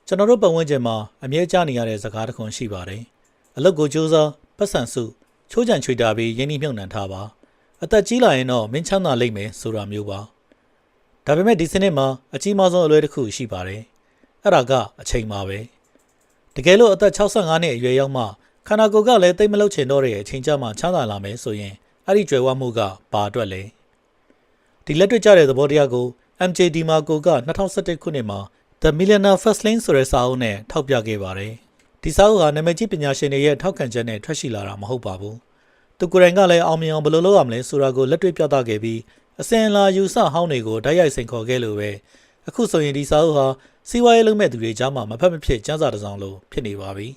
ကျွန်တော်တို့ပတ်ဝန်းကျင်မှာအမြဲကြားနေရတဲ့စကားတစ်ခုရှိပါတယ်။အလုပ်ကိုကြိုးစားပတ်စံစုချိုးချံချွေတာပြီးရင်းနှီးမြှုပ်နှံထားပါ။အသက်ကြီးလာရင်တော့မင်းချမ်းသာလိမ့်မယ်ဆိုတာမျိုးပါ။ဒါပေမဲ့ဒီစနစ်မှာအကြီးမားဆုံးအလွဲတစ်ခုရှိပါတယ်။အဲ့ဒါကအချိန်ပါပဲ။တကယ်လို့အသက်65နှစ်အရွယ်ရောက်မှခန္ဓာကိုယ်ကလည်းတိတ်မလုချင်တော့တဲ့အချိန်ကြမှာချမ်းသာလာမယ်ဆိုရင်အဲ့ဒီကြွယ်ဝမှုကဘာအတွက်လဲ။ဒီလက်တွေ့ကျတဲ့သဘောတရားကို MJ DiMarco က2011ခုနှစ်မှာThe Millionaire First Lane ဆိုတဲ့စာအုပ်နဲ့ထောက်ပြခဲ့ပါတယ်။ဒီစာအုပ်ဟာနာမည်ကြီးပညာရှင်တွေရဲ့ထောက်ခံချက်နဲ့ထွက်ရှိလာတာမဟုတ်ပါဘူး။သူကိုယ်တိုင်ကလည်းအောင်မြင်အောင်ဘယ်လိုလုပ်ရမလဲဆိုတာကိုလက်တွေ့ပြသခဲ့ပြီးအစဉ်အလာယူဆဟောင်းတွေကိုတိုက်ရိုက်စိန်ခေါ်ခဲ့လို့ပဲအခုဆိုရင်ဒီစာအုပ်ဟာစီးပွားရေးလုပ်မဲ့သူတွေကြားမှာမဖက်မဖြစ်ကျန်းစာတစ်စောင်လိုဖြစ်နေပါပြီ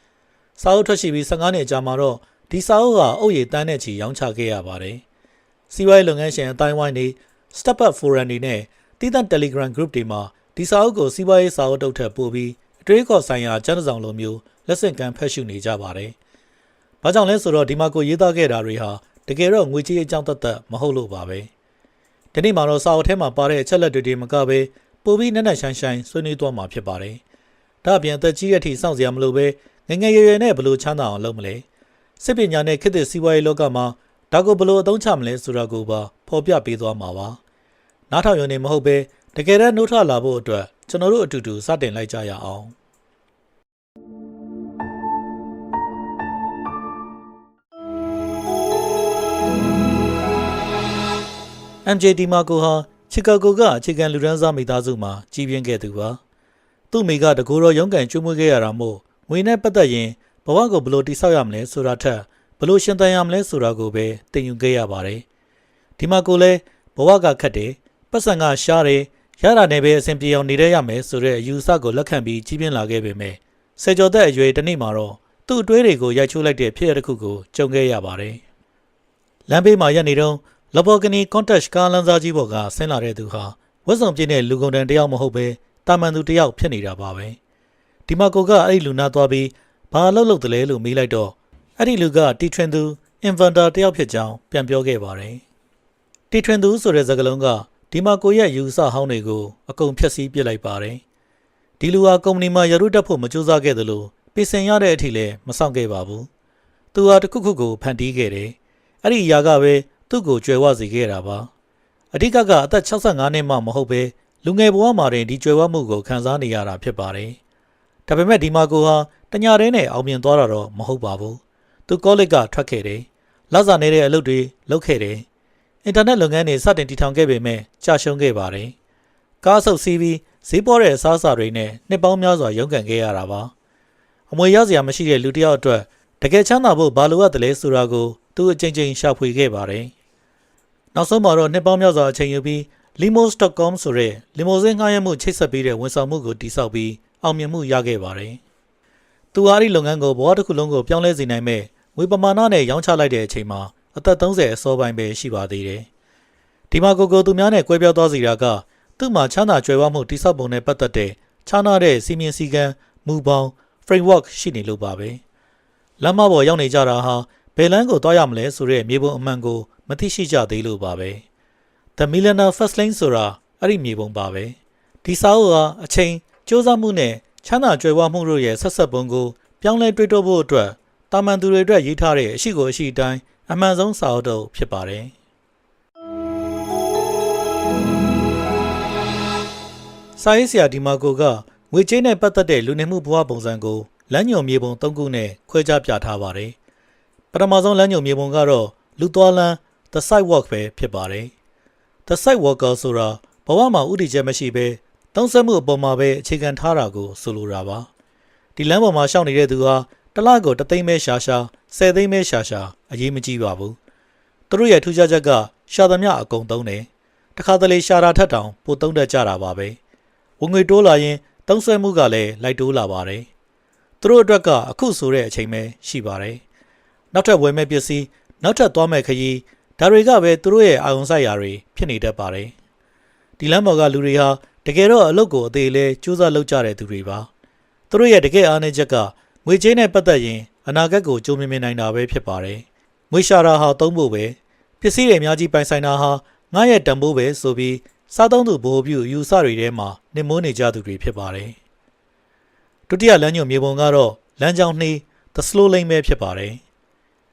။စာအုပ်ထွက်ရှိပြီး15နှစ်ကြာမှာတော့ဒီစာအုပ်ဟာအုပ်ရည်တန်းနဲ့ချီရောင်းချခဲ့ရပါတယ်။စီးပွားရေးလုပ်ငန်းရှင်အတိုင်းဝိုင်းတွေ Step Up Forum တွေနဲ့တည်တံ့ Telegram Group တွေမှာဒီစာအုပ်ကိုစီးပွားရေးစာအုပ်တုပ်ထက်ပို့ပြီးအတွေးခေါ်ဆိုင်ရာကျန်းစာဆောင်လိုမျိုးလက်ဆင့်ကမ်းဖတ်ရှုနေကြပါတယ်။ဘာကြောင့်လဲဆိုတော့ဒီမှာကိုရေးသားခဲ့တာတွေဟာတကယ်တော့ငွေကြေးအကြောင်းသက်မဟုတ်လို့ပါပဲ။ဒီနေ့မှာတော့စာအုပ်ထဲမှာပါတဲ့အချက်လက်တွေမကပဲပို့ပြီးနက်နက်ရှိုင်းရှိုင်းဆွေးနွေးသွားမှာဖြစ်ပါတယ်။ဒါ့အပြင်အသက်ကြီးတဲ့အထိစောင့်စရာမလိုပဲငငယ်ရွယ်ရွယ်နဲ့ဘလို့ချမ်းသာအောင်လုပ်မလဲ။စစ်ပညာနဲ့ခေတ်သစ်စီးပွားရေးလောကမှာဒါကိုဘလို့အသုံးချမလဲဆိုတာကိုပါဖော်ပြပေးသွားမှာပါ။နားထောင်ရုံနဲ့မဟုတ်ပဲတကယ်တမ်းနှုတ်ထလာဖို့အတွက်ကျွန်တော်တို့အတူတူစတင်လိုက်ကြရအောင်။ MJ DiMarco ဟာချီကာဂိုကအခြေခံလူဒန်းစားမိသားစုမှာကြီးပြင်းခဲ့သူပါ။သူ့မိကတကူတော်ရုန်းကန်ကျွေးမွေးခဲ့ရတာမို့ငွေနဲ့ပတ်သက်ရင်ဘဝကိုဘယ်လိုတိဆောက်ရမလဲဆိုတာထက်ဘယ်လိုရှင်သန်ရမလဲဆိုတာကိုပဲသင်ယူခဲ့ရပါတယ်။ DiMarcoလည်းဘဝကခက်တယ်ပတ်စံကရှားတယ်ရတာနဲ့ပဲအဆင်ပြေအောင်နေရမယ်ဆိုတဲ့အယူအဆကိုလက်ခံပြီးကြီးပြင်းလာခဲ့ပေမဲ့ဆယ်ကျော်သက်အရွယ်တစ်နေ့မှာတော့သူ့အတွေးတွေကိုရိုက်ချိုးလိုက်တဲ့ဖြစ်ရပ်တစ်ခုကိုကြုံခဲ့ရပါတယ်။လမ်းဘေးမှာရပ်နေတော့Lamborghini Countach ကားလမ်းစားကြီးပေါ်ကဆင်းလာတဲ့သူဟာဝတ်စုံပြည့်တဲ့လူကုန်တန်းတယောက်မဟုတ်ပဲတာမန်သူတယောက်ဖြစ်နေတာပါပဲ။DiMarcoကအဲ့ဒီလူနာသွားပြီးဘာလုပ်တယ်လဲလို့မေးလိုက်တော့အဲ့ဒီလူကတီထွင်သူ inventor တယောက်ဖြစ်ကြောင်းပြန်ပြောခဲ့ပါတယ်။တီထွင်သူဆိုတဲ့စကားလုံးကDiMarcoရဲ့ယူဆဟောင်းတွေကိုအကုန်ဖျက်ဆီးပစ်လိုက်ပါတယ်။ဒီလူဟာကုမ္ပဏီမှာရရုတက်ဖို့မကြိုးစားခဲ့သလိုပြင်ဆင်ရတဲ့အထိလည်းမဆောင်ခဲ့ပါဘူး။သူဟာတစ်ခုခုကိုဖန်တီးခဲ့တယ်။အဲ့ဒီအရာကပဲသူ့ကိုကြွယ်ဝစေခဲ့တာပါ။အဓိကအသက်65နှစ်မှမဟုတ်ပဲလူငယ်ဘဝမှာတင်ဒီကြွယ်ဝမှုကိုခံစားနေရတာဖြစ်ပါတယ်။ဒါပေမဲ့DiMarcoဟာတညတည်းနဲ့အောင်မြင်သွားတာတော့မဟုတ်ပါဘူး။သူကောလိပ်ကထွက်ခဲ့တယ်။လစာနေတဲ့အလုပ်တွေလုပ်ခဲ့တယ်။အင်တာနက်လုပ်ငန်းတွေစတင်တည်ထောင်ခဲ့ပေမဲ့ကြာရှုံးခဲ့ပါတယ်။ကားဆုပ်စီးပြီးဈေးပေါ်တဲ့အစားအစာတွေနဲ့နှစ်ပေါင်းများစွာရုန်းကန်ခဲ့ရတာပါ။အမွေရစရာမရှိတဲ့လူတစ်ယောက်အတွက်တကယ်ချမ်းသာဖို့ဘာလိုအပ်တယ်လဲဆိုတာကိုသူအချိန်ချင်းရှာဖွေခဲ့ပါတယ်။နောက်ဆုံးမှာတော့နှစ်ပေါင်းများစွာအချိန်ယူပြီး Limos.com ဆိုတဲ့လီမိုဇင်းငှားရမ်းမှုချိတ်ဆက်ပေးတဲ့ဝန်ဆောင်မှုကိုတည်ဆောက်ပြီးအောင်မြင်မှုရခဲ့ပါတယ်။သူအားဒီလုပ်ငန်းကိုဘဝတစ်ခုလုံးကိုပြောင်းလဲစေနိုင်မဲ့ငွေပမာဏနဲ့ရောင်းချလိုက်တဲ့အချိန်မှာအသက်30အစောပိုင်းပဲရှိပါသေးတယ်။ DiMarcoကိုသူများနဲ့ကွဲပြားသွားစေတာကသူ့မှာချမ်းသာကြွယ်ဝမှုတည်ဆောက်ပုံနဲ့ပတ်သက်တဲ့ခြားနားတဲ့စီမင်းစည်းကမ်းမူပေါင်း framework ရှိနေလို့ပါပဲ။လမ်းမပေါ်ရောက်နေကြတာဟာဘယ်လမ်းကိုသွားရမလဲဆိုတဲ့မြေပုံအမှန်ကိုမသိရှိကြသေးလို့ပါပဲ။ The Millionaire First Lane ဆိုတာအဲ့ဒီမြေပုံပါပဲ။ဒီစာအုပ်ဟာအချိန်စူးစမ်းမှုနဲ့ချမ်းသာကြွယ်ဝမှုတို့ရဲ့ဆက်ဆက်ပုံကိုပြောင်းလဲတွေးတောဖို့အတွက်တာမန်သူတွေအတွက်ရေးထားတဲ့အရှိကိုအရှိတိုင်းအမှန်ဆုံးစာအုပ်တော့ဖြစ်ပါတယ်။စာရေးဆရာDiMarcoကငွေကြေးနဲ့ပတ်သက်တဲ့လူနေမှုဘဝပုံစံကိုလမ်းညွန်မြေပုံ၃ခုနဲ့ခွဲခြားပြထားပါတယ်။ပထမဆုံးလမ်းညွန်မြေပုံကတော့လူသွားလမ်း The Sidewalk ပဲဖြစ်ပါတယ်။ The Sidewalker ဆိုတာဘဝမှာဥတီချက်မရှိဘဲသုံးစွဲမှုအပေါ်မှာပဲအခြေခံထားတာကိုဆိုလိုတာပါ။ဒီလမ်းပေါ်မှာရှောက်နေတဲ့သူဟာတစ်လကို3သိန်းပဲရှာ10သိန်းပဲရှာအရေးမကြီးပါဘူး။သူတို့ရဲ့ထူးခြားချက်ကရှာသမျှအကုန်သုံးတယ်။တခါတလေရှာတာထက်တောင်ပိုသုံးတတ်ကြတာပါပဲ။ဝင်ငွေတိုးလာရင်သုံးစွဲမှုကလည်းလိုက်တိုးလာပါတယ်။သူတို့အတွက်ကအခုဆိုတဲ့အချိန်ပဲရှိပါတယ်။နောက်ထပ်ဝယ်မဲ့ပစ္စည်းနောက်ထပ်သွားမဲ့ခရီးဒါတွေကပဲသူတို့ရဲ့အာရုံစိုက်ရာတွေဖြစ်နေတတ်ပါတယ်။ဒီလမ်းပေါ်ကလူတွေဟာတကယ်တော့အလုပ်ကိုအသေးလေးစူးစမ်းလုပ်ကြတဲ့သူတွေပါ။သူတို့ရဲ့တကယ်အားနည်းချက်ကငွေကြေးနဲ့ပတ်သက်ရင်အနာဂတ်ကိုကြိုးမြင်နိုင်တာပဲဖြစ်ပါတယ်။ငွေရှာတာဟာသုံးဖို့ပဲပစ္စည်းတွေအများကြီးပိုင်ဆိုင်တာဟာငါရဲ့တန်ဖိုးပဲဆိုပြီးစားသုံးသူဘိုးပြုယူဆတွေထဲမှာနှိမ့်မိုးနေကြသူတွေဖြစ်ပါတယ်။ ဒုတိယလမ်းညွှန်မြေပုံကတော့လမ်းကြောင်းနှီး The Slow Lane ပဲဖြစ်ပါတယ်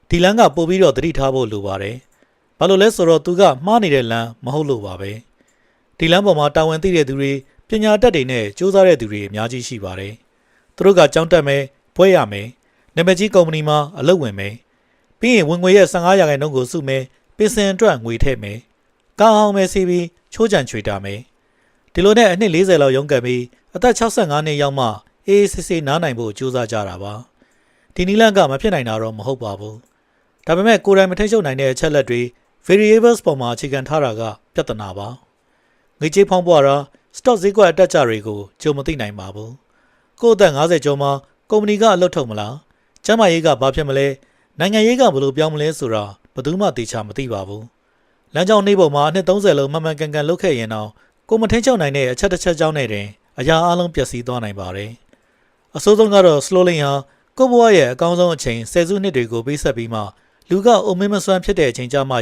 ဒီလမ်းကပို့ပြီးတော့သတိထားဖို့လိုပါတယ်ဘာလို့လဲဆိုတော့သူကမှားနေတဲ့လမ်းမဟုတ်လို့ပါပဲဒီလမ်းပေါ်မှာတာဝန်သိတဲ့သူတွေပညာတတ်တွေနဲ့စူးစမ်းတဲ့သူတွေအများကြီးရှိပါတယ်သူတို့ကကြောင်းတက်မယ်ဘွဲရမယ်နာမည်ကြီးကုမ္ပဏီမှာအလုပ်ဝင်မယ်ပြီးရင်ဝင်ငွေရဲ့15%ကိုစုမယ်ပင်စင်အတွက်ငွေထည့်မယ်ကောင်းအောင်ပဲစီးပြီးချိုးချံချွေတာမယ်ဒီလိုနဲ့အနှစ်40လောက်ရုန်းကန်ပြီးအသက်65နှစ်ရောက်မှအေးစစ်စစ်နားနိုင်ဖို့ကြိုးစားကြတာပါဒီနီလန်ကမဖြစ်နိုင်တာတော့မဟုတ်ပါဘူးဒါပေမဲ့ကိုယ်တိုင်မထိချုပ်နိုင်တဲ့အချက်လက်တွေ variables ပေါ်မှာအခြေခံထားတာကပြဿနာပါငွေကြေးဖောင်းပွားတာ stock ဈေးကွက်အတက်ကြတွေကိုကြုံမသိနိုင်ပါဘူးကိုယ့်အသက်50ကျော်မှာကုမ္ပဏီကအလုပ်ထုတ်မလားကျန်းမာရေးကဘာဖြစ်မလဲနိုင်ငံရေးကဘယ်လိုပြောင်းမလဲဆိုတာဘယ်သူမှသိချမသိပါဘူးလမ်းကြောင်းနှိပ်ပေါ်မှာအနှစ်30လုံးမှန်မှန်ကန်ကန်လုပ်ခဲ့ရင်တော့ကိုမထိချုပ်နိုင်တဲ့အချက်တစ်ချက်ကြောင့်နဲ့တင်အရာအလုံးပျက်စီးသွားနိုင်ပါတယ်အဆိုးဆုံးကတော့ slow lane ဟာကိုယ့်ဘဝရဲ့အကောင်းဆုံးအချိန်10စုနှစ်တွေကိုပေးဆက်ပြီးမှလူကအုံမင်းမစွမ်းဖြစ်တဲ့အချိန်ကြမှာ